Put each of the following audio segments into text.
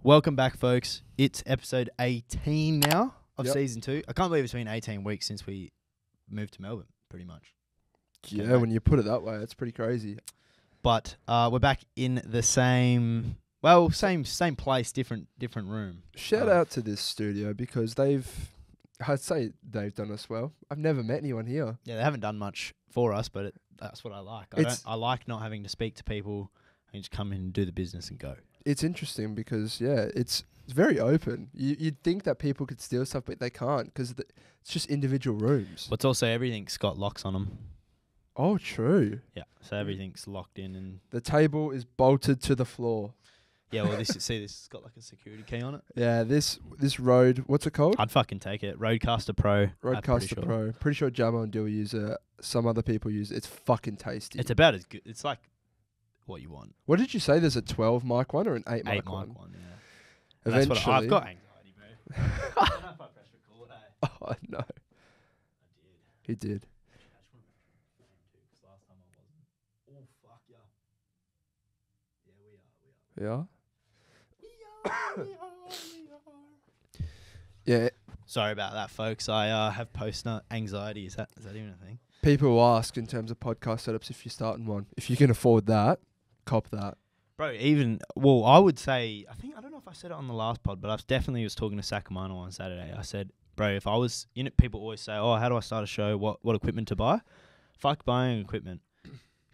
Welcome back, folks. It's episode 18 now of Yep. season 2. I can't believe it's been 18 weeks since we moved to Melbourne, pretty much. Yeah, when you put it that way, it's pretty crazy. But we're back in the same place, different room. Shout out to this studio because I'd say they've done us well. I've never met anyone here. Yeah, they haven't done much for us, but that's what I like. I like not having to speak to people and just come in and do the business and go. It's interesting because, it's very open. You'd think that people could steal stuff, but they can't because it's just individual rooms. But it's also everything's got locks on them. Oh, true. Yeah, so everything's locked in and... The table is bolted to the floor. Yeah, well, this has got like a security key on it. Yeah, this Rode, what's it called? I'd fucking take it. Rodecaster Pro. Rodecaster Pro. Pretty sure Jamo and Dill use it. Some other people use it. It's fucking tasty. It's about as good. It's like what you want. What did you say? There's a 12 mic one or an 8 mic one? 8 mic one, yeah. Eventually. That's what I've got anxiety, bro. I don't know if I pressed record, eh? Oh, no. I did. He did. I just want to too, because last time I wasn't. Oh, fuck yeah. Yeah, we are. Yeah? Yeah. Sorry about that, folks. I have post-nut anxiety. Is that even a thing? People will ask in terms of podcast setups if you're starting one. If you can afford that, cop that. Bro, I would say, I don't know if I said it on the last pod, but I definitely was talking to Sacramento on Saturday. I said, bro, if I was, people always say, oh, how do I start a show? What equipment to buy? Fuck buying equipment.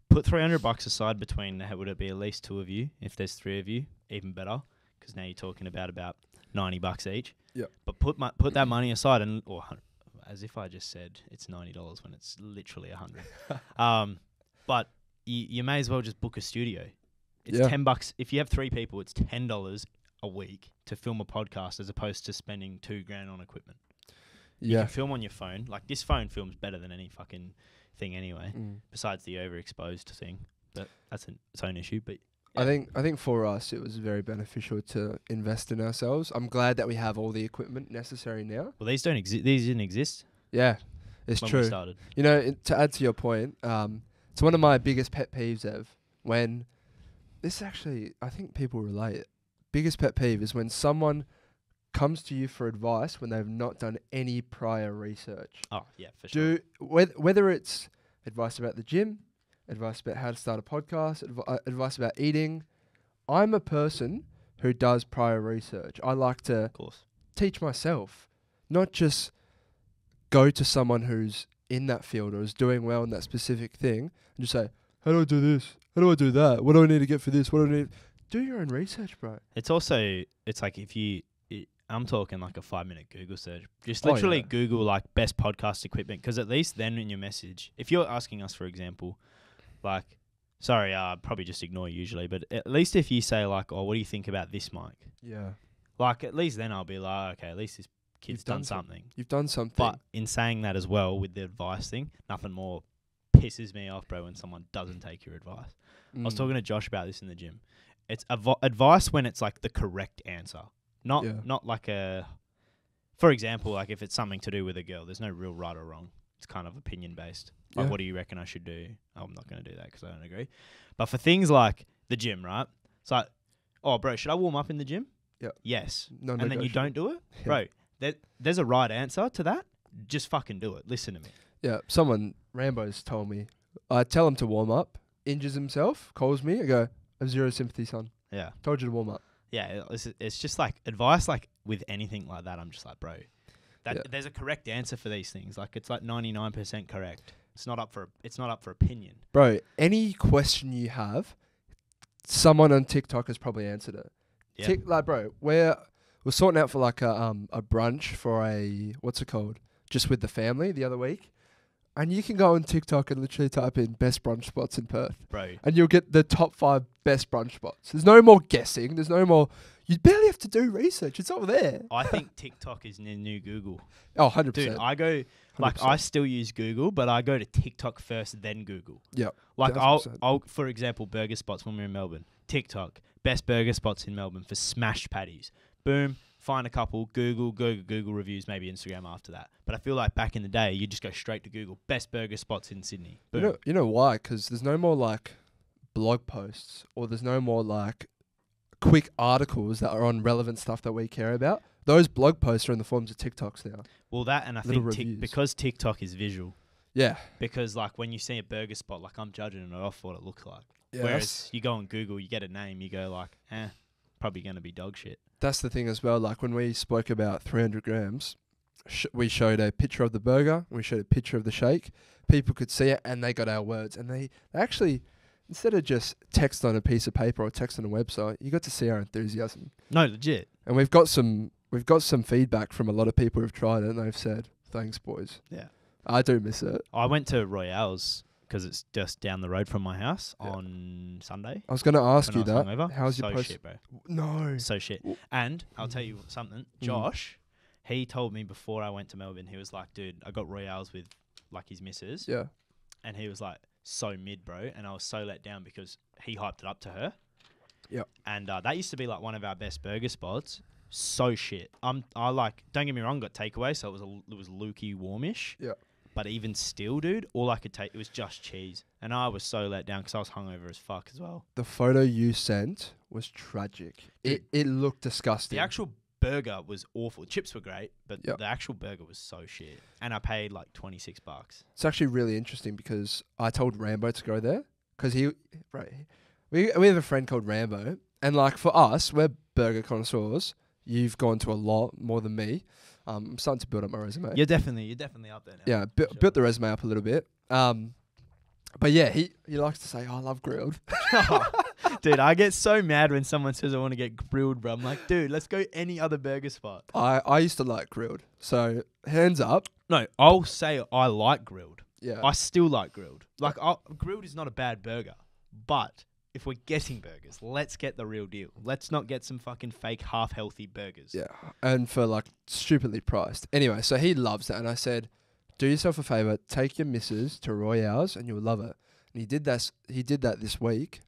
Put $300 aside between, would it be at least 2 of you? If there's 3 of you, even better. Because now you're talking about $90 each. Yep. But put that money aside or as if I just said it's $90 when it's literally $100. But you may as well just book a studio. It's $10. If you have 3 people, it's $10 a week to film a podcast as opposed to spending $2,000 on equipment. You can film on your phone. Like this phone films better than any fucking thing anyway. Besides the overexposed thing, but that's its own issue. But yeah. I think for us it was very beneficial to invest in ourselves. I'm glad that we have all the equipment necessary now. Well, these don't exist. These didn't exist. Yeah, it's when true. We started. To add to your point, it's one of my biggest pet peeves, Ev. When this actually, I think people relate. Biggest pet peeve is when someone comes to you for advice when they've not done any prior research. Oh yeah, for sure. Whether it's advice about the gym, advice about how to start a podcast, advice about eating. I'm a person who does prior research. I like to teach myself, not just go to someone who's in that field or is doing well in that specific thing and just say, how do I do this? How do I do that? What do I need to get for this? What do I need? Do your own research, bro. It's like I'm talking like a 5-minute Google search. Just literally Google like best podcast equipment, because at least then in your message, if you're asking us, for example, like, sorry, probably just ignore usually, but at least if you say like, oh, what do you think about this mic? Yeah. Like at least then I'll be like, okay, at least this kid's done something. You've done something. But in saying that as well with the advice thing, nothing more pisses me off, bro, when someone doesn't take your advice. I was talking to Josh about this in the gym. It's advice when it's like the correct answer. Not like for example, like if it's something to do with a girl, there's no real right or wrong. It's kind of opinion based. Like, what do you reckon I should do? Oh, I'm not going to do that because I don't agree. But for things like the gym, right? It's like, oh, bro, should I warm up in the gym? Yeah. Yes. No, and then you don't do it? Bro, there's a right answer to that. Just fucking do it. Listen to me. Yeah. Rambo's told me, I tell him to warm up, injures himself, calls me, I go, I have zero sympathy, son. Yeah. Told you to warm up. Yeah, it's just like advice, like with anything like that, I'm just like, bro, there's a correct answer for these things. Like it's like 99% correct. It's not up for opinion. Bro, any question you have, someone on TikTok has probably answered it. Yeah. Like, bro, we're sorting out for like a brunch for what's it called? Just with the family the other week. And you can go on TikTok and literally type in best brunch spots in Perth. Bro. And you'll get the top 5 best brunch spots. There's no more guessing. There's no more... You barely have to do research. It's all there. I think TikTok is the new Google. Oh, 100%. Dude, I go... Like, 100%. I still use Google, but I go to TikTok first, then Google. Yeah. Like, I'll for example, burger spots when we're in Melbourne. TikTok. Best burger spots in Melbourne for smashed patties. Boom. Find a couple, Google reviews, maybe Instagram after that. But I feel like back in the day, you just go straight to Google. Best burger spots in Sydney. Boom. You know why? Because there's no more like blog posts or there's no more like quick articles that are on relevant stuff that we care about. Those blog posts are in the forms of TikToks now. Well, that and I Little think reviews. because TikTok is visual. Yeah. Because like when you see a burger spot, like I'm judging it off what it looks like. Yeah, Whereas you go on Google, you get a name, you go like, probably going to be dog shit. that's the thing as well. Like when we spoke about 300 grams, we showed a picture of the burger, we showed a picture of the shake. People could see it and they got our words. And they actually, instead of just text on a piece of paper or text on a website, you got to see our enthusiasm. No, legit. And we've got some feedback from a lot of people who've tried it and they've said, thanks, boys. Yeah. I do miss it. I went to Royale's because it's just down the road from my house Yeah. on Sunday. I was going to ask when you I was that. hungover. How's so your post? shit, bro. No. So shit. And I'll tell you something. Josh, he told me before I went to Melbourne, he was like, dude, I got Royales with like his missus. Yeah. And he was like, so mid, bro. And I was so let down because he hyped it up to her. Yep. And that used to be like one of our best burger spots. So shit. I like, don't get me wrong, got takeaway, so it was lukey warmish. Yeah. But even still, dude, all I could take, it was just cheese. And I was so let down because I was hungover as fuck as well. The photo you sent was tragic. Dude. It looked disgusting. The actual burger was awful. Chips were great, but Yep. the actual burger was so shit. And I paid like $26. It's actually really interesting because I told Rambo to go there because we have a friend called Rambo, and like for us, we're burger connoisseurs. You've gone to a lot more than me. I'm starting to build up my resume. You're definitely up there now. Yeah, built the resume up a little bit. But yeah, he likes to say, oh, I love grilled. Dude, I get so mad when someone says I want to get grilled, bro. I'm like, dude, let's go any other burger spot. I used to like grilled. So hands up. No, I'll say I like grilled. Yeah. I still like grilled. Like, grilled is not a bad burger. But if we're getting burgers, let's get the real deal. Let's not get some fucking fake half-healthy burgers. Yeah, and for like stupidly priced. Anyway, so he loves it, and I said, do yourself a favor, take your missus to Royale's and you'll love it. And he did that. He did that this week,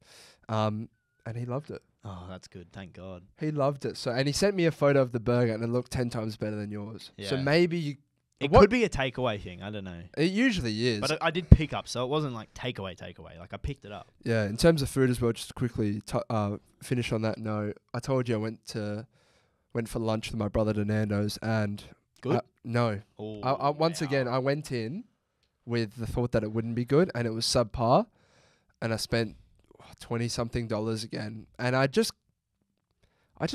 and he loved it. Oh, that's good. Thank God. He loved it. So, and he sent me a photo of the burger, and it looked 10 times better than yours. Yeah. So maybe you. It could be a takeaway thing. I don't know. It usually is. But I did pick up, so it wasn't like takeaway. Like, I picked it up. Yeah, in terms of food as well, just to quickly finish on that note, I told you I went for lunch with my brother to Nando's, and Good? No. Oh, Once again, I went in with the thought that it wouldn't be good, and it was subpar, and I spent $20-something again, and I just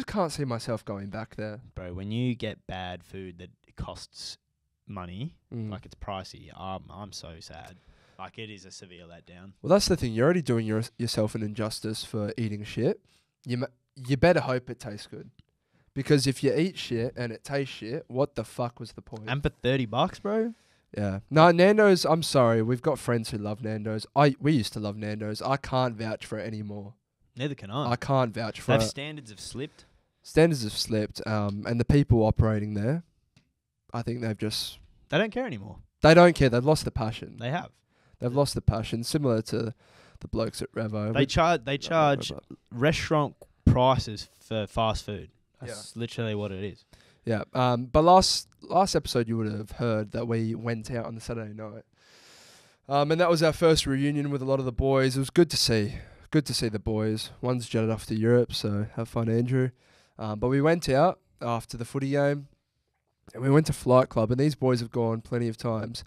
can't see myself going back there. Bro, when you get bad food that costs money, Mm. like it's pricey, I'm so sad. Like, it is a severe letdown. Well, that's the thing. You're already doing yourself an injustice for eating shit. You better hope it tastes good. Because if you eat shit and it tastes shit, what the fuck was the point? And for $30, bro? Yeah. No, Nando's, I'm sorry. We've got friends who love Nando's. We used to love Nando's. I can't vouch for it anymore. Neither can I. I can't vouch for Their it. standards have slipped. Standards have slipped. And the people operating there, I think They don't care anymore. they don't care. They've lost the passion. They have. They've lost the passion, similar to the blokes at Revo. They charge restaurant prices for fast food. That's literally what it is. Yeah. But last episode you would have heard that we went out on the Saturday night. And that was our first reunion with a lot of the boys. It was good to see. Good to see the boys. One's jetted off to Europe, so have fun, Andrew. But we went out after the footy game, and we went to Flight Club, and these boys have gone plenty of times.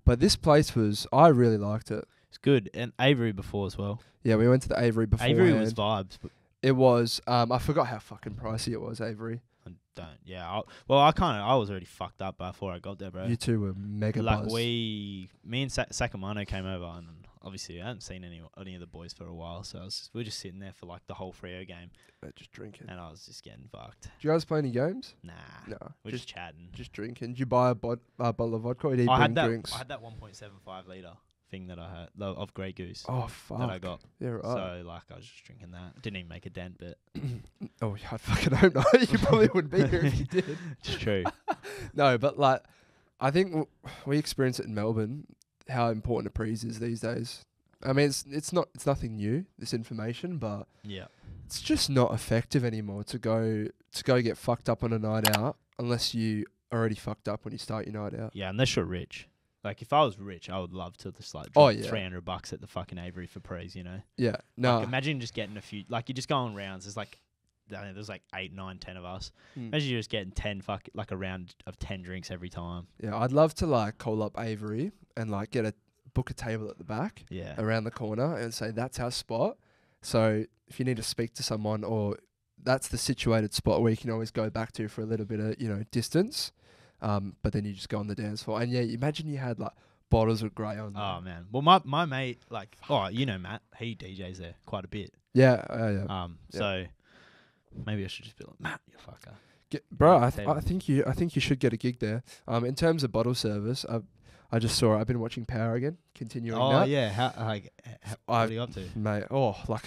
But this place I really liked it. It's good. And Avery before as well. Yeah, we went to the Avery before. Avery was vibes. But It was. I forgot how fucking pricey it was, Avery. I don't. Yeah. I was already fucked up before I got there, bro. You two were mega Like buzzed. me and Sacamano came over, and obviously I hadn't seen any of the boys for a while, so we were just sitting there for like the whole Freo game, Just drinking. and I was just getting fucked. Did you guys play any games? Nah. No. We're just chatting. Just drinking. Did you buy a bottle of vodka or did you I bring had drinks? that 1.75 litre thing that I had of Grey Goose Oh, fuck. that I got. Yeah, right. So like I was just drinking that. Didn't even make a dent, but Oh, I fucking hope not. You probably wouldn't be here if you did. it's true. No, but like, I think we experience it in Melbourne, how important a prees is these days. I mean, it's nothing new, this information, but Yeah. it's just not effective anymore to go get fucked up on a night out unless you already fucked up when you start your night out. Yeah, unless you're rich. Like if I was rich, I would love to just like Oh, drop yeah. $300 at the fucking Avery for prees, you know. Yeah, no, Like imagine just getting a few. Like you're just going rounds. There's like there's like 8, 9, 10 of us. Mm. Imagine you just getting 10 like a round of 10 drinks every time. Yeah, I'd love to like call up Avery and like book a table at the back, Yeah. around the corner, and say that's our spot. So if you need to speak to someone, or that's the situated spot where you can always go back to for a little bit of distance. But then you just go on the dance floor, and yeah, imagine you had like bottles of grey on. Oh there. man. Well, my mate, like, Matt, he DJs there quite a bit. Yeah, yeah. So maybe I should just be like, Matt, you fucker. Bro, I think you should get a gig there. In terms of bottle service, I just saw. I've been watching Power again. Continuing. Oh that. yeah. How what are you up to, mate? Oh, like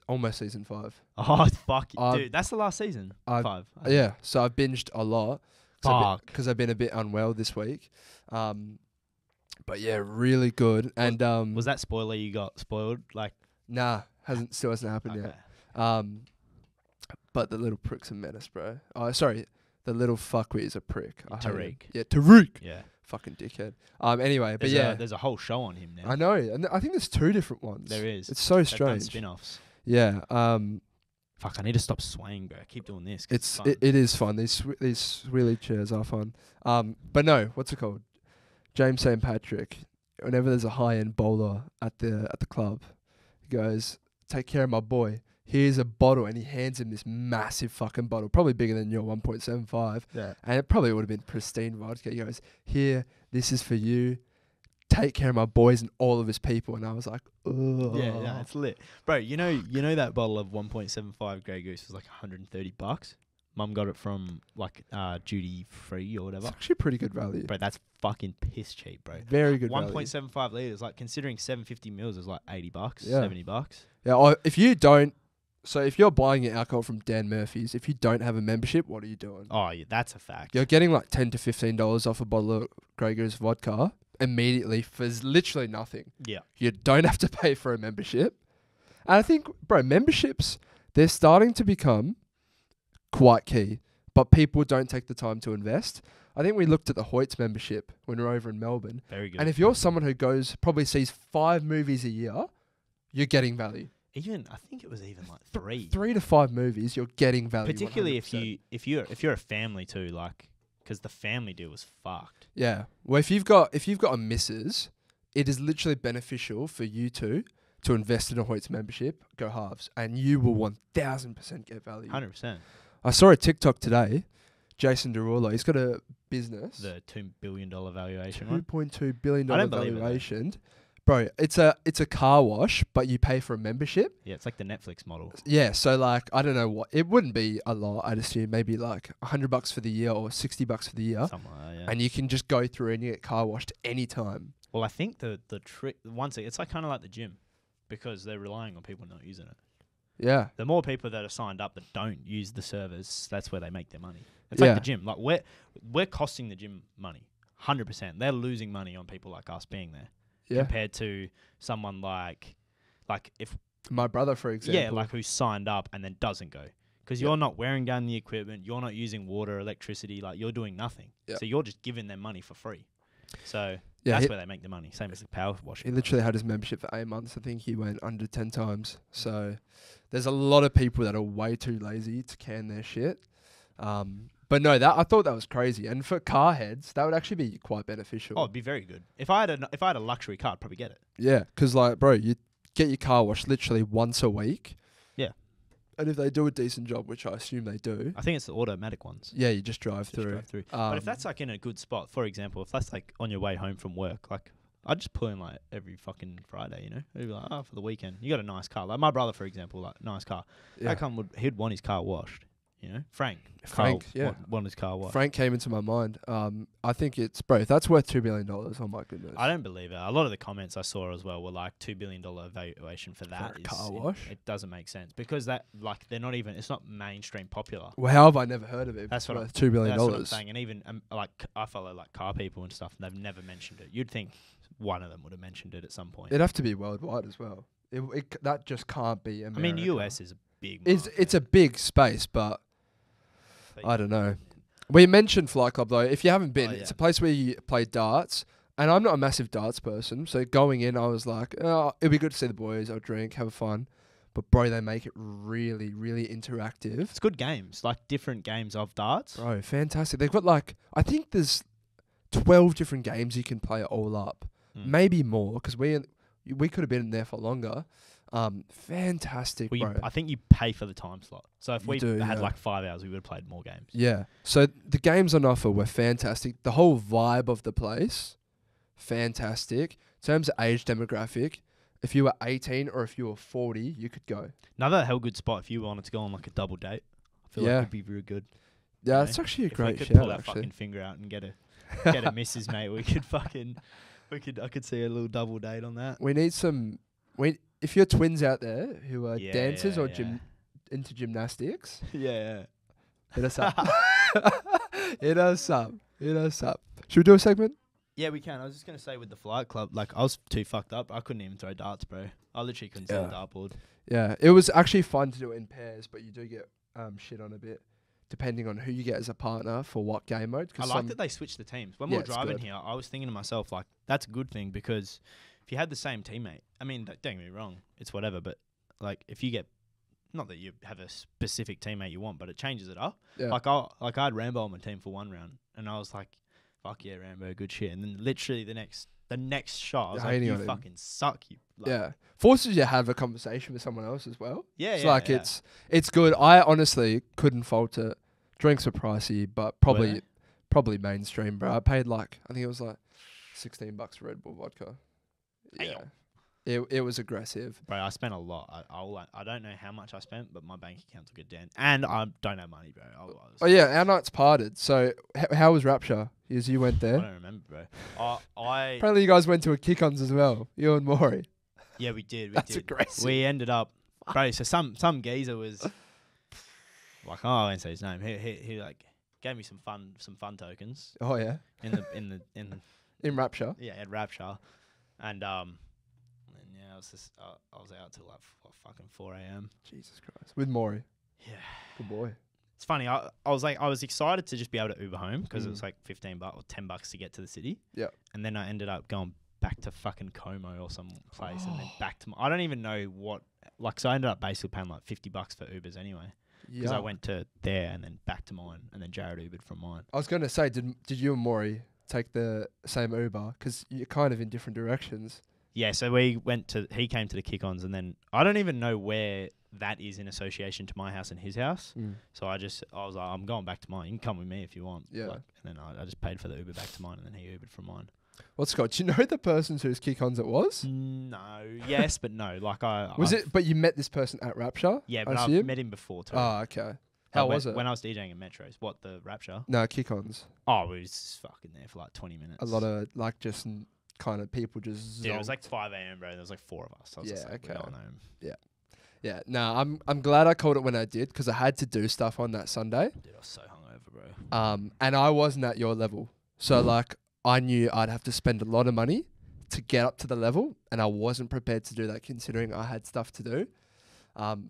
almost season 5. Oh fuck, dude, that's the last season. 5. Yeah. So I've binged a lot. Fuck. Because I've been a bit unwell this week. But yeah, really good. And was that spoiler you got spoiled? Like, nah, still hasn't happened yet. But the little prick's a menace, bro. Oh, sorry, the little fuckwit is a prick. Tariq. Yeah, Tariq. Yeah. Fucking dickhead. Anyway, there's a whole show on him now. I know, and I think there's 2 different ones. There is. It's so They've strange. done spin-offs. Yeah. Fuck, I need to stop swaying, bro. I keep doing this. It is fun. These wheelie chairs are fun. But no, what's it called? James St. Patrick. Whenever there's a high-end bowler at the club, he goes, "Take care of my boy. Here's a bottle," and he hands him this massive fucking bottle, probably bigger than your 1.75. Yeah. And it probably would have been pristine vodka. He goes, "Here, this is for you. Take care of my boys and all of his people." And I was like, ugh. Yeah, it's lit. Bro, you know that bottle of 1.75 Grey Goose was like $130? Mum got it from like duty free or whatever. It's actually pretty good value. Bro, that's fucking piss cheap, bro. Very good value. 1.75 litres, like considering 750 mils is like $80, Yeah. $70. Yeah, if you're buying your alcohol from Dan Murphy's, if you don't have a membership, what are you doing? Oh, yeah, that's a fact. You're getting like $10 to $15 off a bottle of Grey Goose vodka immediately for literally nothing. Yeah. You don't have to pay for a membership. And I think, bro, memberships, they're starting to become quite key, but people don't take the time to invest. I think we looked at the Hoyts membership when we were over in Melbourne. Very good. And if you're someone who probably sees 5 movies a year, you're getting value. I think it was even like 3. 3 to 5 movies, you're getting value. Particularly 100%. if you're a family too, like, because the family deal was fucked. Yeah. Well, if you've got a missus, it is literally beneficial for you to invest in a Hoyts membership, go halves, and you will 1000% get value. 100%. I saw a TikTok today. Jason Derulo, he's got a business. The $2 billion valuation one. $2.2 billion I don't believe valuation. Bro, it's a car wash, but you pay for a membership. Yeah, it's like the Netflix model. Yeah, so like I don't know what it wouldn't be a lot. I'd assume maybe like $100 for the year or $60 for the year, Something like that, yeah. and you can just go through and you get car washed anytime. Well, I think the trick it's like kind of like the gym, because they're relying on people not using it. Yeah, The more people that are signed up that don't use the service, that's where they make their money. It's like the gym. Like we're costing the gym money, 100%. They're losing money on people like us being there. Yeah. Compared to someone like if My brother, for example. yeah, like who's signed up and then doesn't go, because you're not wearing down the equipment, you're not using water, electricity, like you're doing nothing. Yep. So you're just giving them money for free. So Yeah, that's where they make the money. Same as the power washing. He literally had his membership for 8 months. I think he went under 10 times. So there's a lot of people that are way too lazy to can their shit. But no, I thought that was crazy. And for car heads, that would actually be quite beneficial. Oh, it'd be very good. If I had a luxury car, I'd probably get it. Yeah, because like, bro, you get your car washed literally once a week. Yeah. And if they do a decent job, which I assume they do. I think it's the automatic ones. Yeah, you just drive through. But if that's like in a good spot, for example, if that's like on your way home from work, like I'd just pull in like every fucking Friday, you know? It'd be like, oh, for the weekend. You got a nice car. Like my brother, for example, like nice car. Yeah. He'd want his car washed, you know? Frank, yeah. want his car washed. Frank came into my mind. I think it's, bro, if that's worth $2 billion, oh my goodness. I don't believe it. A lot of the comments I saw as well were like $2 billion valuation for that. For a car wash? It doesn't make sense because that, like, they're not even, it's not mainstream popular. Well, how have I never heard of it? That's what worth $2 billion. That's what I'm saying. And even like I follow like car people and stuff, and they've never mentioned it. You'd think one of them would have mentioned it at some point. It'd have to be worldwide as well. That just can't be America. I mean, US is a big It's a big space, but I don't know. We mentioned Flight Club though. If you haven't been, it's a place where you play darts. And I'm not a massive darts person, so going in, I was like, oh, it'd be good to see the boys. I'll drink, have fun. But bro, they make it really, really interactive. It's good games, like different games of darts. Bro, fantastic. They've got like, I think there's 12 different games you can play all up. Maybe more, because we could have been in there for longer. Fantastic, well, bro. I think you pay for the time slot. So if we had like 5 hours, we would have played more games. Yeah. So the games on offer were fantastic. The whole vibe of the place, fantastic. In terms of age demographic, if you were 18 or if you were 40, you could go. Another hell good spot if you wanted to go on like a double date. I feel like it'd be really good. Yeah, that's actually a great shout. If we could pull our fucking finger out and get a missus, mate, I could see a little double date on that. We need some. If you're twins out there who are dancers or into gymnastics, hit us up. Hit us up. Should we do a segment? Yeah, we can. I was just going to say with the flight club, like I was too fucked up. I couldn't even throw darts, bro. I literally couldn't see the dartboard. Yeah, it was actually fun to do it in pairs, but you do get shit on a bit depending on who you get as a partner for what game mode. I like that they switched the teams. When we were driving here, I was thinking to myself, like, that's a good thing because if you had the same teammate, I mean, don't get me wrong, it's whatever, but like if you get, not that you have a specific teammate you want, but it changes it up. Yeah. Like I had Rambo on my team for one round, and I was like, fuck yeah, Rambo, good shit. And then literally the next shot, I was like, you fucking suck. You forces you to have a conversation with someone else as well. It's good. I honestly couldn't fault it. Drinks were pricey, but probably mainstream, bro. I paid I think it was like $16 for Red Bull vodka. Yeah. It was aggressive. Bro, I spent a lot. I don't know how much I spent, but my bank account took it down. And I don't have money, bro. Our nights parted. So how was Rapture? As you went there? I don't remember, bro. Apparently you guys went to a kick-ons as well. You and Maury. Yeah, we did. That's aggressive. We ended up... Bro, so some geezer was... Like, I won't say his name. He like gave me some fun tokens. Oh yeah. In Rapture. Yeah, at Rapture. And I was out till like fucking 4 a.m. Jesus Christ. With Maury. Yeah. Good boy. It's funny. I was excited to just be able to Uber home because it was like $15 or $10 to get to the city. Yeah. And then I ended up going back to fucking Como or some place and then back to I don't even know what, like, so I ended up basically paying like $50 for Ubers anyway. Because I went to there and then back to mine and then Jared Ubered from mine. I was going to say, did you and Maury take the same Uber? Because you're kind of in different directions. Yeah, so he came to the kick-ons and then I don't even know where that is in association to my house and his house. So I was like, I'm going back to mine. You can come with me if you want. Yeah. And then I just paid for the Uber back to mine and then he Ubered from mine. Well, Scott, do you know the person whose kick-ons it was? No. Yes, but no. Like but you met this person at Rapture? Yeah, but I've met him before too. Oh, okay. How was it? When I was DJing at Metros. What, the Rapture? No, kick-ons. Oh, we was fucking there for like 20 minutes. A lot of like just kind of people just... Yeah, it was like 5 a.m, bro. There was like 4 of us. So I was just like, okay. We're going home. Yeah. Yeah. No, I'm glad I called it when I did because I had to do stuff on that Sunday. Dude, I was so hungover, bro. And I wasn't at your level. So like I knew I'd have to spend a lot of money to get up to the level and I wasn't prepared to do that considering I had stuff to do.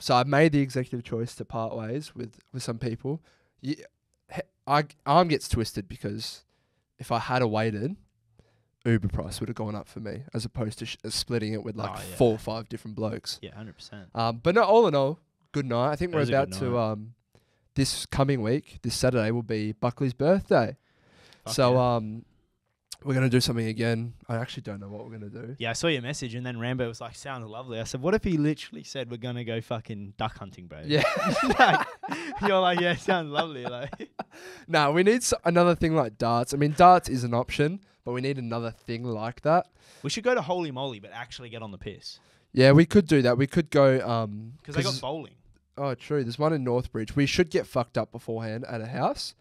So I made the executive choice to part ways with some people. Arm gets twisted because if I had waited, Uber price would have gone up for me as opposed to splitting it with 4 or 5 different blokes. Yeah, 100%. But no, all in all, good night. I think we're about to this coming week, this Saturday will be Buckley's birthday. We're going to do something again. I actually don't know what we're going to do. Yeah, I saw your message and then Rambo was like, sounds lovely. I said, what if he literally said we're going to go fucking duck hunting, bro? Yeah. You're like, yeah, sounds lovely. Like, no, we need another thing like darts. I mean, darts is an option, but we need another thing like that. We should go to Holy Moly, but actually get on the piss. Yeah, we could do that. We could go... Because they got bowling. Oh, true. There's one in Northbridge. We should get fucked up beforehand at a house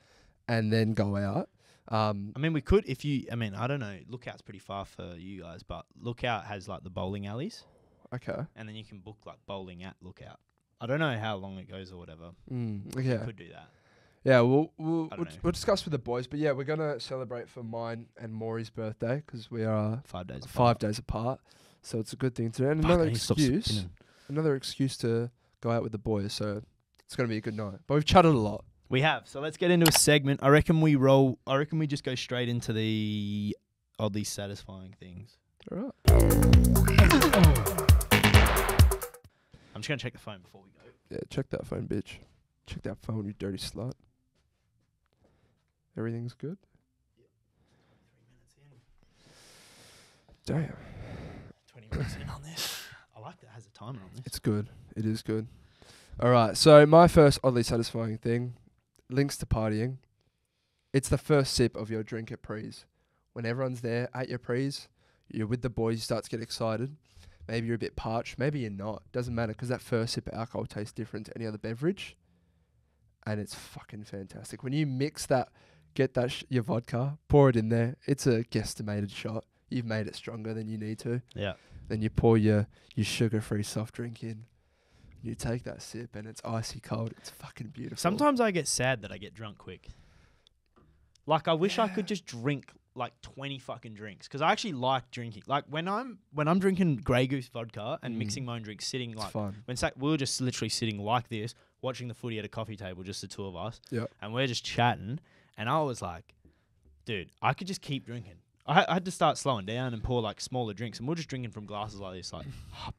and then go out. I mean, we could I don't know. Lookout's pretty far for you guys, but Lookout has like the bowling alleys. Okay. And then you can book like bowling at Lookout. I don't know how long it goes or whatever. Okay. We could do that. Yeah, we'll discuss with the boys, but yeah, we're gonna celebrate for mine and Maury's birthday because we are 5 days apart. So it's a good thing to do, and another excuse to go out with the boys. So it's gonna be a good night. But we've chatted a lot. We have. So let's get into a segment. I reckon we just go straight into the oddly satisfying things. All right. I'm just gonna check the phone before we go. Yeah, check that phone, bitch. Check that phone, you dirty slut. Everything's good? Yep. 3 minutes in. Damn. 20 minutes in on this. I like that it has a timer on this. It's good. It is good. All right. So my first oddly satisfying thing links to partying. It's the first sip of your drink at prees. When everyone's there at your prees, you're with the boys, you start to get excited. Maybe you're a bit parched. Maybe you're not. Doesn't matter because that first sip of alcohol tastes different to any other beverage. And it's fucking fantastic. When you mix that, get that your vodka, pour it in there. It's a guesstimated shot. You've made it stronger than you need to. Yeah. Then you pour your sugar-free soft drink in. You take that sip and it's icy cold. It's fucking beautiful. Sometimes I get sad that I get drunk quick. Like I wish I could just drink like 20 fucking drinks because I actually like drinking. Like when I'm drinking Grey Goose vodka and mixing my own drinks, sitting it's like fun. we were just literally sitting like this, watching the footy at a coffee table, just the two of us. Yeah. And we're just chatting, and I was like, dude, I could just keep drinking. I had to start slowing down and pour like smaller drinks, and we're just drinking from glasses like this, like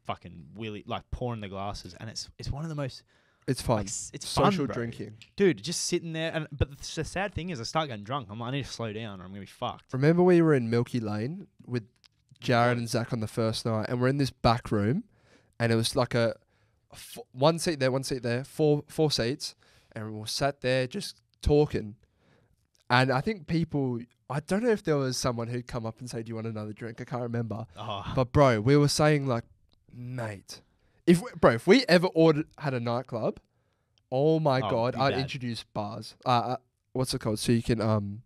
fucking willy, like pouring the glasses, and it's one of the most. It's fun. Like, it's social fun, drinking. Dude, just sitting there, but the sad thing is, I start getting drunk. I'm like, I need to slow down, or I'm gonna be fucked. Remember we were in Milky Lane with Jared and Zach on the first night, and we're in this back room, and it was like one seat there, four seats, and we all sat there just talking. And I think I don't know if there was someone who'd come up and say, "Do you want another drink?" I can't remember. Oh. But bro, we were saying like, mate, if we ever had a nightclub, oh my god, I'd introduce bars. What's it called? So you can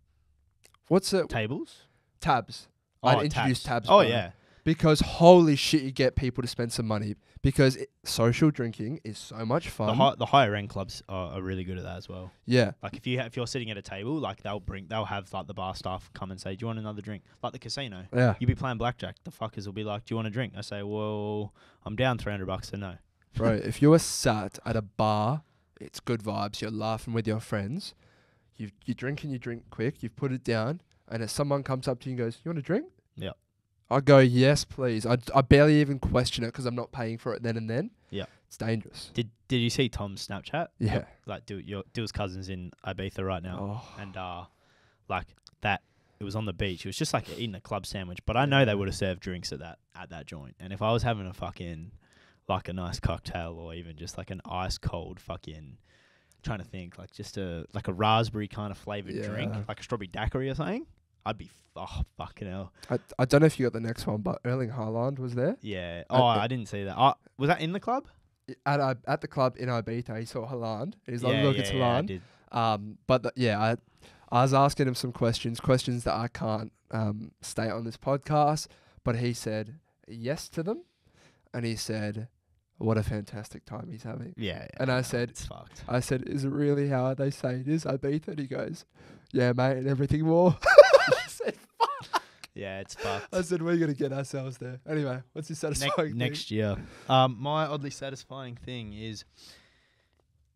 what's it? Tables? Tabs. Oh, I'd introduce tabs. Oh, bro. yeah. Because holy shit, you get people to spend some money. Because social drinking is so much fun. The higher end clubs are really good at that as well. Yeah. Like if you're sitting at a table, like they'll have like the bar staff come and say, "Do you want another drink?" Like the casino. Yeah. You be playing blackjack, the fuckers will be like, "Do you want a drink?" I say, "Well, I'm down $300, so no." Bro, if you were sat at a bar, it's good vibes. You're laughing with your friends. You drink quick. You've put it down, and if someone comes up to you and goes, "You want a drink?" Yeah. I go, "Yes, please." I barely even question it because I'm not paying for it then and then. Yeah. It's dangerous. Did you see Tom's Snapchat? Yeah. Like do his cousins in Ibiza right now, and like that. It was on the beach. It was just like eating a club sandwich, but I know they would have served drinks at that joint. And if I was having a fucking like a nice cocktail or even just like an ice cold fucking, trying to think like just a raspberry kind of flavored drink, like a strawberry daiquiri or something, I'd be fucking hell. I don't know if you got the next one, but Erling Haaland was there. Yeah. I didn't see that. Was that in the club? At the club in Ibiza, he saw Haaland. He's like, "Look, it's Haaland." I did. But I was asking him some questions that I can't state on this podcast, but he said yes to them, and he said, "What a fantastic time he's having." Yeah. And I said, "It's fucked." I said, "Is it really how they say it is, Ibiza?" And he goes, "Yeah, mate, and everything more." I said, "Fuck." Yeah, it's fucked. I said, "We're gonna get ourselves there." Anyway, what's your satisfying thing? Next year? My oddly satisfying thing is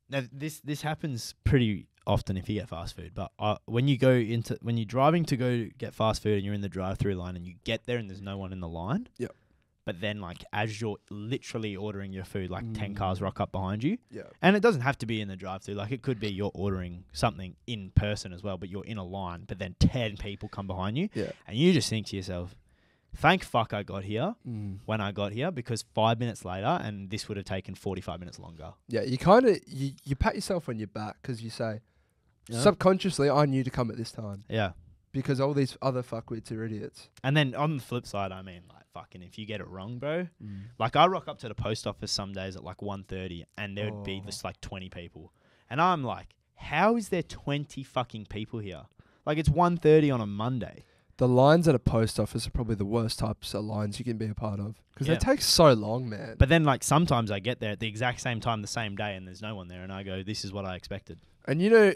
now this happens pretty often if you get fast food, but when you're driving to go get fast food and you're in the drive-through line and you get there and there's no one in the line. Yep. But then, like, as you're literally ordering your food, like 10 cars rock up behind you. Yeah. And it doesn't have to be in the drive-thru. Like, it could be you're ordering something in person as well, but you're in a line, but then 10 people come behind you. Yeah. And you just think to yourself, thank fuck I got here when I got here, because 5 minutes later, and this would have taken 45 minutes longer. Yeah, you kind of, you pat yourself on your back because you say, subconsciously, I knew to come at this time. Yeah. Because all these other fuckwits are idiots. And then on the flip side, I mean, like, fucking, if you get it wrong, bro. Like, I rock up to the post office some days at like 1:30 and there would be just like 20 people. And I'm like, how is there 20 fucking people here? Like, it's 1:30 on a Monday. The lines at a post office are probably the worst types of lines you can be a part of. Because they take so long, man. But then, like, sometimes I get there at the exact same time the same day and there's no one there and I go, this is what I expected. And you know,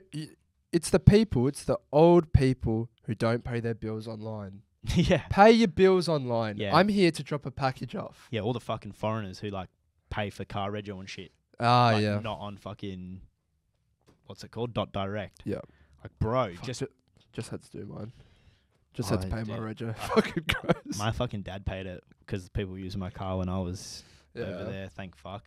it's the old people who don't pay their bills online. Yeah. Pay your bills online. Yeah. I'm here to drop a package off. Yeah, all the fucking foreigners who, like, pay for car rego and shit. Like, Not on fucking, what's it called? .direct. Yeah. Like, bro, just had to do mine. Just had to pay my rego. Fucking gross. My fucking dad paid it because people used my car when I was over there. Thank fuck.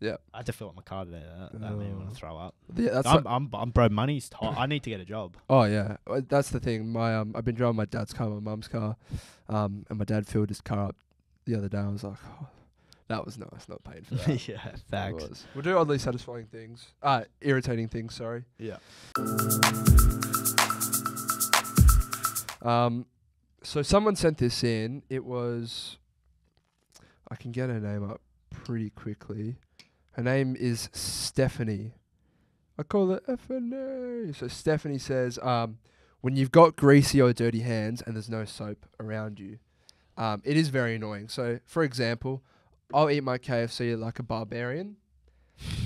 Yeah. I had to fill up my car today. That made me want to throw up. Yeah, that's I'm bro. Money's tight. I need to get a job. Oh yeah, that's the thing. My I've been driving my dad's car, my mum's car, and my dad filled his car up the other day. I was like, oh, that was nice, not paying for that. Yeah, facts. We'll do oddly satisfying things. Irritating things. Sorry. Yeah. So someone sent this in. It was, I can get her name up pretty quickly. Her name is Stephanie. I call it Stephanie. So Stephanie says, when you've got greasy or dirty hands and there's no soap around you, it is very annoying. So, for example, I'll eat my KFC like a barbarian.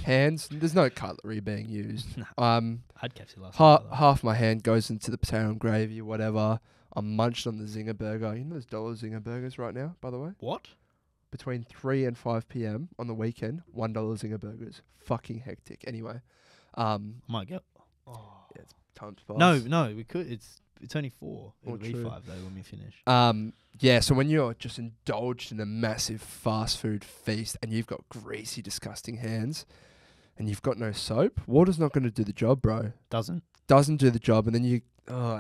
Hands, there's no cutlery being used. I'd KFC last night. Half my hand goes into the potato and gravy, whatever. I'm munched on the Zinger burger. You know there's $1 Zinger burgers right now, by the way? What? Between 3 and 5 p.m. on the weekend, $1 Zinger burgers. Fucking hectic. Anyway. Might get. Yeah, it's time to pass. No, we could. It's only 4. It'll be 5 though when we finish. Yeah, so when you're just indulged in a massive fast food feast and you've got greasy, disgusting hands and you've got no soap, water's not going to do the job, bro. Doesn't do the job, and then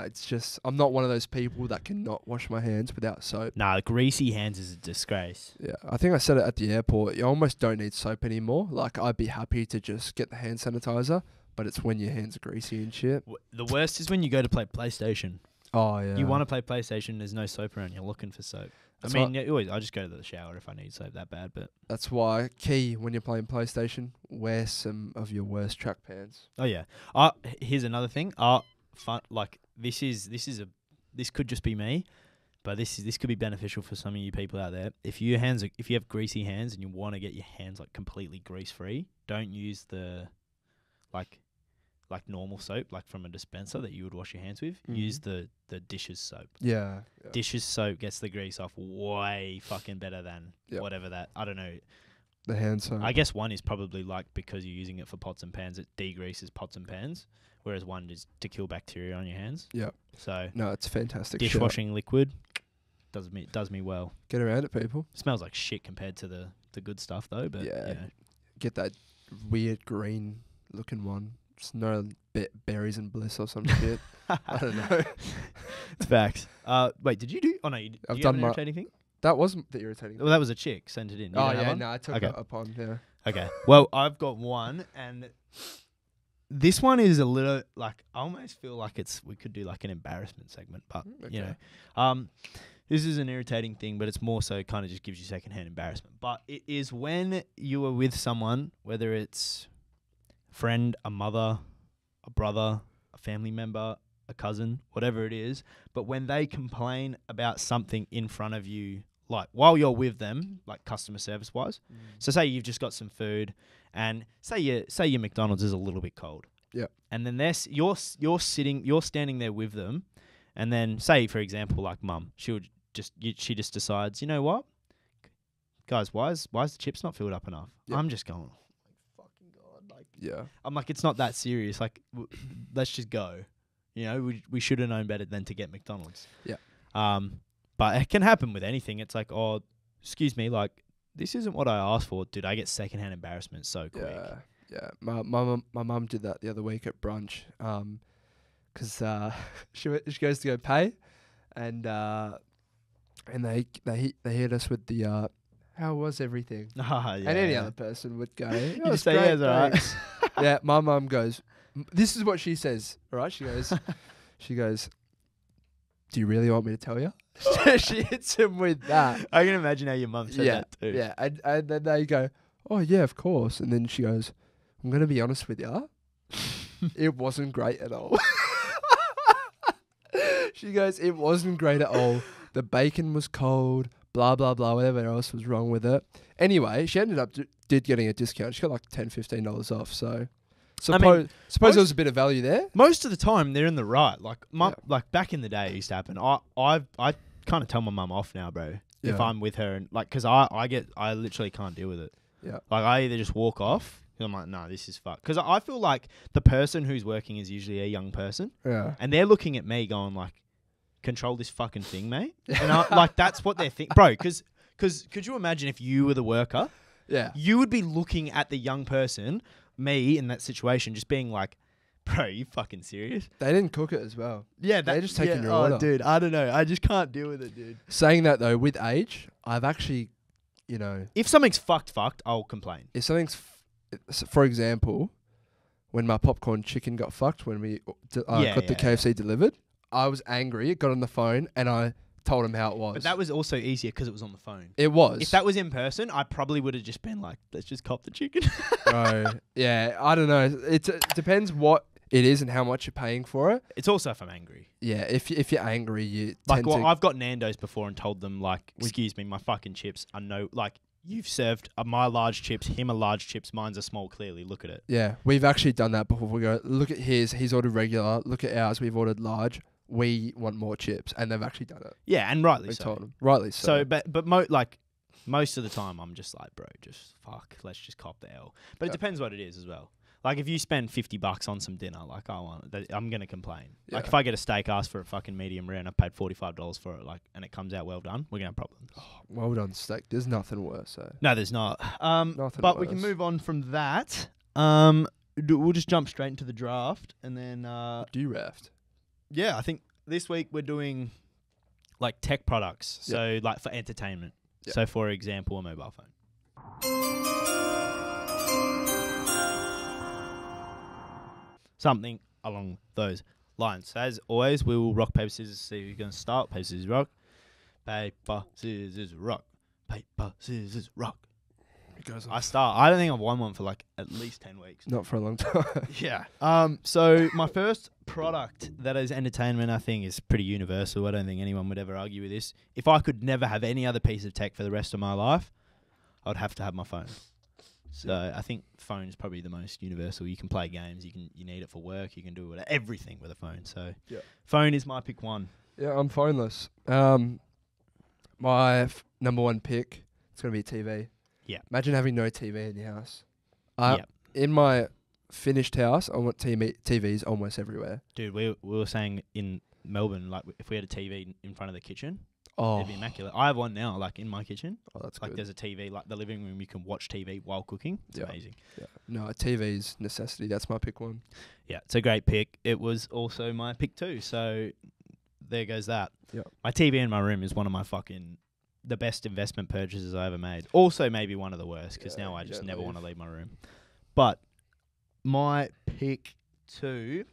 it's just, I'm not one of those people that cannot wash my hands without soap. Nah, greasy hands is a disgrace. Yeah, I think I said it at the airport. You almost don't need soap anymore. Like, I'd be happy to just get the hand sanitizer, but it's when your hands are greasy and shit. The worst is when you go to play PlayStation. Oh, yeah. You want to play PlayStation, there's no soap around, you're looking for soap. I just go to the shower if I need soap that bad, but... That's why, key, when you're playing PlayStation, wear some of your worst track pants. Oh, yeah. Here's another thing. This could just be me, but this could be beneficial for some of you people out there. If you have greasy hands and you want to get your hands like completely grease free, don't use the like normal soap, like from a dispenser that you would wash your hands with. Use the dishes soap. Yeah. Dishes soap gets the grease off way fucking better than whatever that, I don't know. The hand soap. I guess one is probably like, because you're using it for pots and pans, it degreases pots and pans, whereas one is to kill bacteria on your hands. Yeah. So no, it's fantastic. Dishwashing liquid does me well. Get around it, people. Smells like shit compared to the good stuff though, but yeah. Get that weird green looking one. Just no berries and bliss or some shit. I don't know. It's facts. Wait, did you do? Oh no, I've done an irritating thing. That wasn't the irritating. Well, that was a chick. Sent it in. Oh yeah, no, I took it upon. Yeah. Okay. Well, I've got one, and this one is a little like, I almost feel like we could do like an embarrassment segment, but you know, this is an irritating thing, but it's more so kind of just gives you secondhand embarrassment. But it is when you are with someone, whether it's a friend, a mother, a brother, a family member, a cousin, whatever it is, but when they complain about something in front of you, like while you're with them, like customer service wise. So say you've just got some food, and say your McDonald's is a little bit cold. Yeah. And then you're standing there with them, and then say, for example, like mum, she just decides, you know what, guys, why is the chips not filled up enough? Yep. I'm just going, oh, fucking God, like, yeah. I'm like, it's not that serious. Like, let's just go. You know, we should have known better than to get McDonald's. Yeah. But it can happen with anything. It's like, oh, excuse me, like, this isn't what I asked for. Dude, I get secondhand embarrassment so quick. Yeah. My mum did that the other week at brunch. 'Cause she goes to go pay, and they hit us with the how was everything? Yeah. And any other person would go, You just say, yeah, alright. Yeah, my mum goes, this is what she says, right? She goes, do you really want me to tell you? She hits him with that. I can imagine how your mum said that too. Yeah, and then they go, oh yeah, of course. And then she goes, I'm going to be honest with you. It wasn't great at all. She goes, it wasn't great at all. The bacon was cold, blah, blah, blah, whatever else was wrong with it. Anyway, she ended up getting a discount. She got like $10, $15 off, so... Suppose there was a bit of value there. Most of the time, they're in the right. Like like back in the day, it used to happen. I kind of tell my mum off now, bro. Yeah. If I'm with her, and like, because I literally can't deal with it. Yeah. Like, I either just walk off. I'm like, no, this is fucked. Because I feel like the person who's working is usually a young person. Yeah. And they're looking at me going like, control this fucking thing, mate. And like, that's what they're thinking, bro. Because could you imagine if you were the worker? Yeah. You would be looking at the young person, me in that situation, just being like, bro, you fucking serious? They didn't cook it as well. Yeah, They're just taking your order. Dude, I don't know. I just can't deal with it, dude. Saying that though, with age, I've actually, if something's fucked, I'll complain. if something's, for example, when my popcorn chicken got fucked when we got the KFC delivered, I was angry, got on the phone, and I told him how it was. But that was also easier because it was on the phone. It was. If that was in person, I probably would have just been like, let's just cop the chicken. Bro, yeah, I don't know. It depends what it is and how much you're paying for it. It's also if I'm angry. Yeah, if you're angry, you like, well, I've got Nando's before and told them, like, excuse me, my fucking chips are you've served my large chips, him a large chips, mine's a small, clearly, look at it. Yeah, we've actually done that before. We go, look at his, he's ordered regular, look at ours, we've ordered large, we want more chips, and they've actually done it. Yeah, and rightly we so. told them. Rightly so. So, but most of the time, I'm just like, bro, just fuck, let's just cop the L. But it depends what it is as well. Like, if you spend $50 on some dinner, like, I'm going to complain. Yeah. Like, if I get a steak, ask for a fucking medium rare, and I paid $45 for it, like, and it comes out well done, we're going to have problems. Oh, well done steak. There's nothing worse, eh? No, there's not. Nothing but worse. We can move on from that. We'll just jump straight into the draft, and then... draft. Yeah, I think this week we're doing, like, tech products. So, like, for entertainment. Yep. So, for example, a mobile phone. Something along those lines. So as always, we will rock, paper, scissors, see who's going to start. Paper, scissors, rock. Paper, scissors, rock. Paper, scissors, rock. I start. I don't think I've won one for like at least 10 weeks. Not for a long time. Yeah. So my first product that is entertainment, I think, is pretty universal. I don't think anyone would ever argue with this. If I could never have any other piece of tech for the rest of my life, I'd have to have my phone. So I think phone is probably the most universal. You can play games. You need it for work. You can do everything with a phone. So phone is my pick one. Yeah, I'm phoneless. My number one pick, it's going to be a TV. Yeah. Imagine having no TV in your house. In my finished house, I want TVs almost everywhere. Dude, we were saying in Melbourne, like, if we had a TV in front of the kitchen, it'd be immaculate. I have one now, like, in my kitchen. Oh, that's like good. There's a TV, like the living room, you can watch TV while cooking. It's amazing. Yeah. No, a TV's necessity. That's my pick one. Yeah, it's a great pick. It was also my pick too. So there goes that. Yeah. My TV in my room is one of my the best investment purchases I ever made. Also maybe one of the worst, because now I just never want to leave my room. But my pick two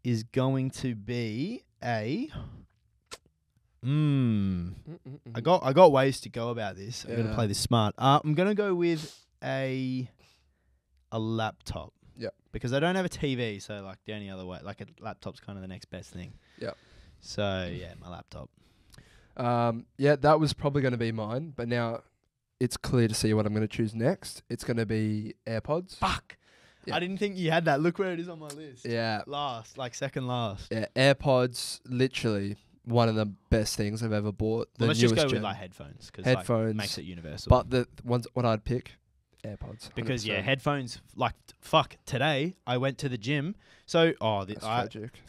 is going to be a... I got ways to go about this. I'm gonna play this smart. I'm gonna go with a laptop. Yeah. Because I don't have a TV, so like the only other way, like a laptop's kind of the next best thing. Yeah. So yeah, my laptop. That was probably going to be mine, but now it's clear to see what I'm going to choose next. It's going to be AirPods. Fuck. Yeah. I didn't think you had that. Look where it is on my list. Yeah. Second last. Yeah, AirPods, literally one of the best things I've ever bought. Let's just go with like headphones, because headphones makes it universal. But the ones what I'd pick, AirPods. 100%. Because headphones. Like today I went to the gym. So that's tragic.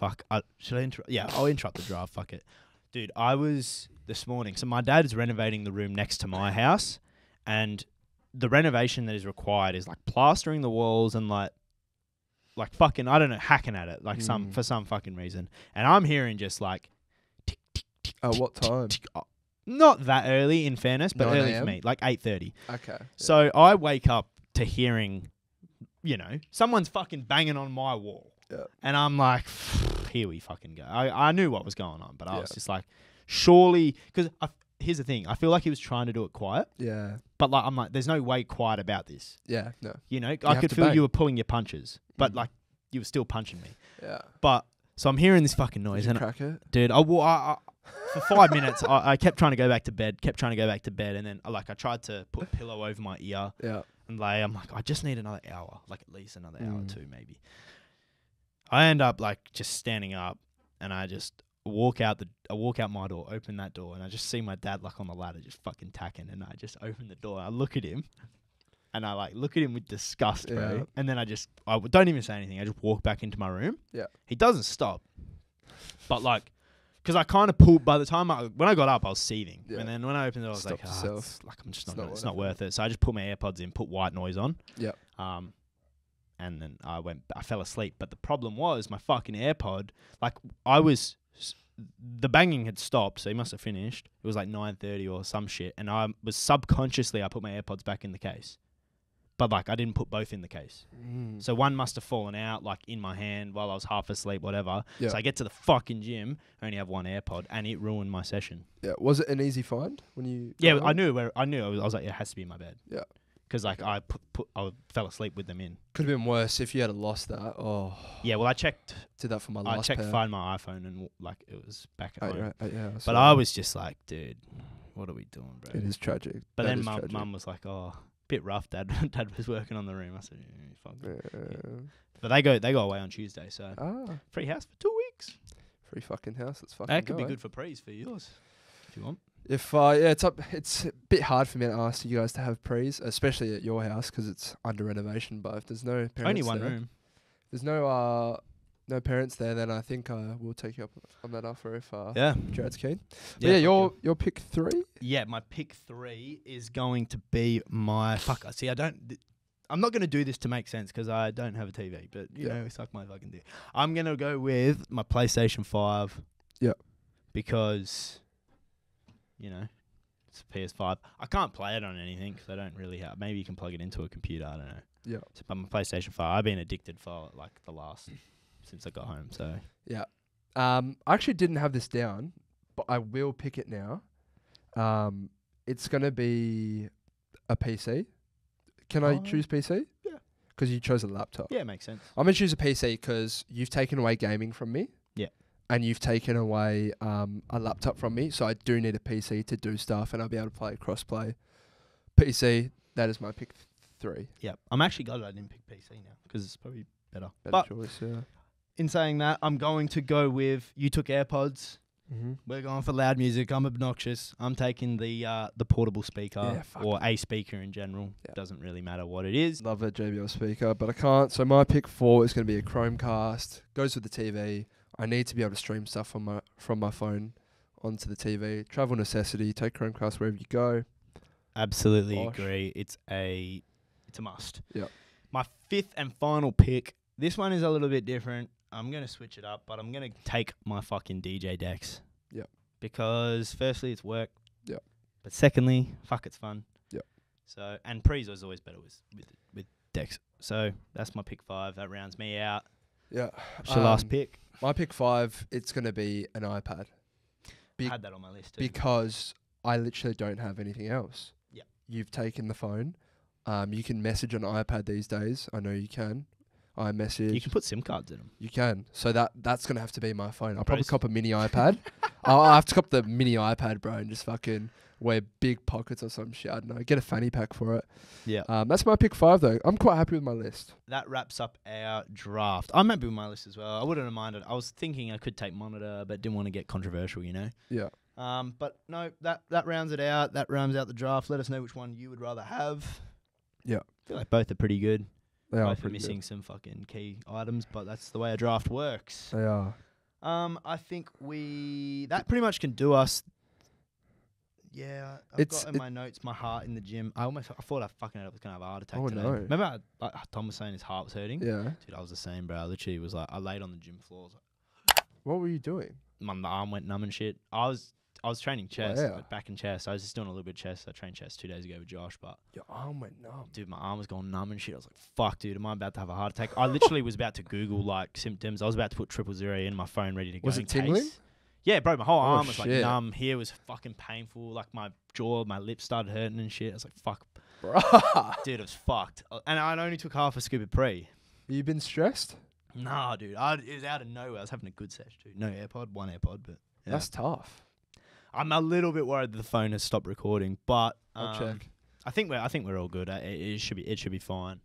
Should I interrupt? Yeah, I'll interrupt the draft. Fuck it, dude. I was this morning. So my dad is renovating the room next to my house, and the renovation that is required is like plastering the walls and like fucking, I don't know, hacking at it for some fucking reason. And I'm hearing just like. What time? Not that early, in fairness, but early for me, like 8:30. Okay. Yeah. So I wake up to hearing, someone's fucking banging on my wall. Yeah. And I'm like, here we fucking go. I knew what was going on, but I was just like, surely, because here's the thing, I feel like he was trying to do it quiet. Yeah. But like, I'm like, there's no way quiet about this. Yeah, no. I could feel you were pulling your punches, but like, you were still punching me. Yeah. But, so I'm hearing this fucking noise. Did you crack it? Dude, for 5 minutes, I kept trying to go back to bed, and then I tried to put a pillow over my ear. Yeah. And I'm like, I just need another hour, like at least another hour or two, maybe. I end up like just standing up, and I just walk out my door, open that door, and I just see my dad like on the ladder, just fucking tacking, and I just open the door, I look at him, and I like look at him with disgust, bro. And then I don't even say anything. I just walk back into my room. Yeah. He doesn't stop, but like, Because I kind of pulled. By the time when I got up, I was seething, Yeah. and then when I opened it, I was Stop like, yourself. I'm just not. It's not worth it. So I just put my AirPods in, put white noise on. Yeah. And then I fell asleep. But the problem was my fucking AirPod. Like the banging had stopped, so he must have finished. It was like 9:30 or some shit, and I was subconsciously I put my AirPods back in the case. But like I didn't put both in the case. So one must have fallen out like in my hand while I was half asleep, whatever. Yeah. So I get to the fucking gym, I only have one AirPod, and it ruined my session. Yeah. Was it an easy find when you? Yeah, I knew. I was like, it has to be in my bed. Yeah. Because like I fell asleep with them in. Could have been worse if you had lost that. Oh. Yeah. Well, I checked. Did that for my I last checked pair. Find My iPhone and like it was back at home. Yeah. But I was just like, dude, what are we doing, bro? It is tragic. But then mum was like, oh. Bit rough, Dad. Dad was working on the room. I said, fuck. Yeah. But they go away on Tuesday, so free house for 2 weeks. Free fucking house. Let's fucking. That could be good for prees for yours, if you want. If it's a bit hard for me to ask you guys to have prees, especially at your house because it's under renovation. But if there's no parents, only one room. There's no parents there, then I think we'll take you up on that offer if Jared's keen. Yeah, your pick 3? Yeah, my pick 3 is going to be my See, I'm not going to do this to make sense because I don't have a TV, but you know, suck my fucking dick. I'm going to go with my PlayStation 5. Yeah. Because, you know, it's a PS5. I can't play it on anything because I don't really have. Maybe you can plug it into a computer. I don't know. Yeah. So, but my PlayStation 5, I've been addicted for like the last since I got home. So yeah. I actually didn't have this down, but I will pick it now. It's gonna be a PC. Can I choose PC? Yeah. Because you chose a laptop. Yeah, it makes sense. I'm gonna choose a PC because you've taken away gaming from me. Yeah. And you've taken away a laptop from me, so I do need a PC to do stuff, and I'll be able to play crossplay. PC. That is my pick 3. Yeah. I'm actually glad I didn't pick PC now because it's probably better. Better choice. Yeah. In saying that, I'm going to go with you took AirPods. Mm-hmm. We're going for loud music. I'm obnoxious. I'm taking the portable speaker or a speaker in general. Yeah. Doesn't really matter what it is. Love a JBL speaker, but I can't. So my pick 4 is going to be a Chromecast. Goes with the TV. I need to be able to stream stuff from my phone onto the TV. Travel necessity. Take Chromecast wherever you go. Absolutely agree. It's a must. Yeah. My 5th and final pick. This one is a little bit different. I'm going to switch it up, but I'm going to take my fucking DJ decks. Yeah. Because firstly, it's work. Yeah. But secondly, it's fun. Yeah. So, and pre's is always better with decks. So that's my pick 5. That rounds me out. Yeah. What's your last pick? My pick 5, it's going to be an iPad. I had that on my list too. Because I literally don't have anything else. Yeah. You've taken the phone. You can message on iPad these days. I know you can. iMessage. You can put SIM cards in them. You can. So that's going to have to be my phone. I'll probably cop a mini iPad. I'll have to cop the mini iPad, bro, and just fucking wear big pockets or some shit. I don't know. Get a fanny pack for it. Yeah. That's my pick 5, though. I'm quite happy with my list. That wraps up our draft. I'm happy with my list as well. I wouldn't have minded. I was thinking I could take monitor, but didn't want to get controversial, you know? Yeah. But no, that rounds it out. That rounds out the draft. Let us know which one you would rather have. Yeah. I feel like both are pretty good. They are both are missing some fucking key items, but that's the way a draft works. They are. I think that pretty much can do us. Yeah, I've got in my notes my heart in the gym. I thought I fucking was gonna have a heart attack today. No. Remember Tom was saying his heart was hurting? Yeah. Dude, I was the same, bro. I literally was like, I laid on the gym floor. I was like, what were you doing? My arm went numb and shit. I was training chest, but back and chest. I was just doing a little bit of chest. I trained chest 2 days ago with Josh, but your arm went numb. Dude, my arm was going numb and shit. I was like, fuck, dude, am I about to have a heart attack? I literally was about to Google like symptoms. I was about to put 000 in my phone ready to go. Was it tingling? Yeah, bro, my whole arm was like numb. Here was fucking painful. Like my jaw, my lips started hurting and shit. I was like, fuck. Bruh. Dude, it was fucked. And I only took half a scoop of pre. You been stressed? Nah, dude. It was out of nowhere. I was having a good sesh, dude. No AirPod, one AirPod, but yeah. That's tough. I'm a little bit worried that the phone has stopped recording, but I'll check. I think we're all good. It should be fine.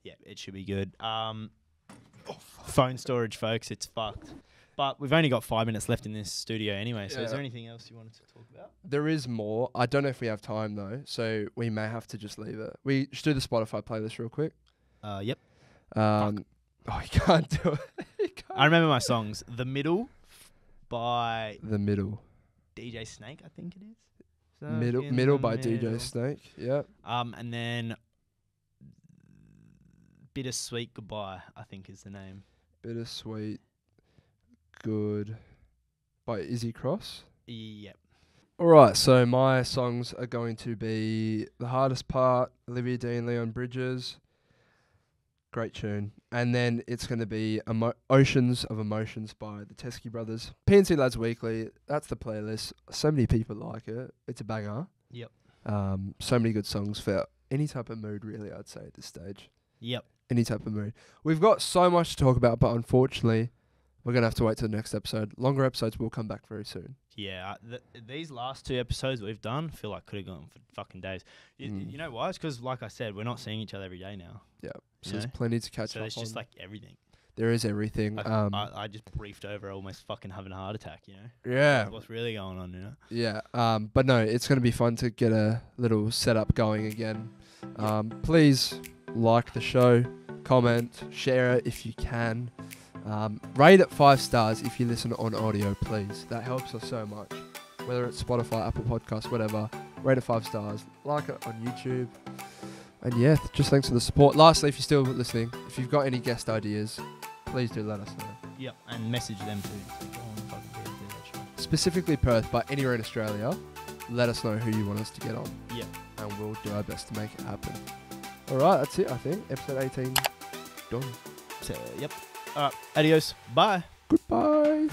Yeah, it should be good. Phone storage, folks, it's fucked. But we've only got 5 minutes left in this studio anyway. So is there anything else you wanted to talk about? There is more. I don't know if we have time though, so we may have to just leave it. We should do the Spotify playlist real quick. Yep. Oh, you can't do it. I remember my songs. The Middle by The Middle. DJ Snake, I think it is. Middle by DJ Snake. Yep. And then Bittersweet Goodbye, I think is the name. Bittersweet Good by Izzy Cross. Yep. Alright, so my songs are going to be The Hardest Part, Olivia Dean, Leon Bridges. Great tune. And then it's going to be Oceans of Emotions by the Teskey Brothers. PNC Lads Weekly, that's the playlist. So many people like it. It's a banger. Yep. So many good songs for any type of mood, really, I'd say, at this stage. Yep. Any type of mood. We've got so much to talk about, but unfortunately, we're going to have to wait till the next episode. Longer episodes will come back very soon. Yeah, these last 2 episodes we've done feel like could have gone for fucking days. You know why? It's because, like I said, we're not seeing each other every day now. Yeah, so there's plenty to catch up on. So there's just like everything. There is everything. I just briefed over almost fucking having a heart attack, you know? Yeah. Like what's really going on, you know? Yeah, but no, it's going to be fun to get a little setup going again. Please like the show, comment, share it if you can. Rate it 5 stars if you listen on audio, please. That helps us so much. Whether it's Spotify, Apple Podcasts, whatever. Rate it 5 stars. Like it on YouTube. And yeah, just thanks for the support. Lastly, if you're still listening, if you've got any guest ideas, please do let us know. Yep, and message them too. So go on, fucking do that shit. Specifically Perth, but anywhere in Australia, let us know who you want us to get on. Yep. And we'll do our best to make it happen. Alright, that's it, I think. Episode 18 done. So, yep. Alright, adios. Bye. Goodbye.